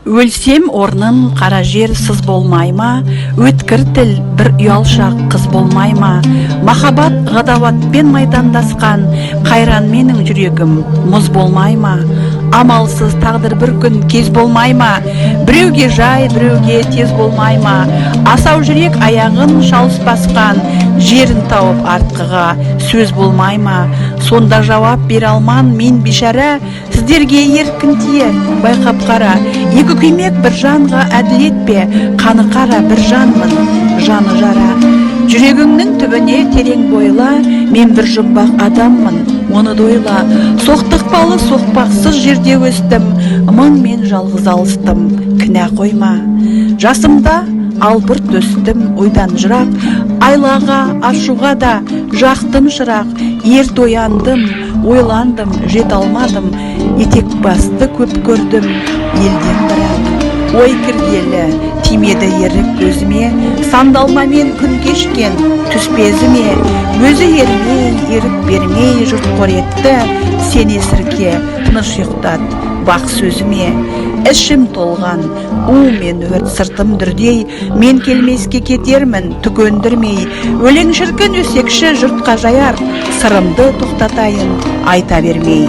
Өлсем орнын қара жер сыз болмай ма, өткір тіл бір ұялшақ қыз болмай ма, махаббат ғадауатпен майдандасқан қайран менің жүрегім мұз болмай ма, амалсыз тағдыр бір күн кез болмай ма, біреуге жай біреуге тез болмай ма, асау жүрек аяғын шалыс басқан жерін тауып артқыға сөз болмай ма, сонда жауап бере алман мен бишара, сіздерге еркін тиер байқап қара, екі күймек бір жанға әділет пе, қаны қара бір жанмын жаны жара, жүрегіңнің түбіне терең бойла, мен бір жұмбақ адаммын оны дойла, соқтықпалы соқпақсыз жерде өстім, мың мен жалғыз алыстым кінә қойма, жасымда албырт өстім ойдан жырақ, айлаға ашуға да жақтым шырақ, ерте ояндым ойландым жет алмадым, етек басты көп көрдім елден бірақ, ой кіргелі тимеді ерік өзіме, сандалмамен күн кешкен түспезіме, өзі ермей ерік бермей жұрт қор етті, сен есірке тыныш ұйықтат бақ сөзіме, ішім толған у мен өрт сыртым дүрдей, мен келмеске кетермін түкөндірмей, өлең шіркін өсекші жұртқа жаяр, сырымды тоқтатайын айта бермей.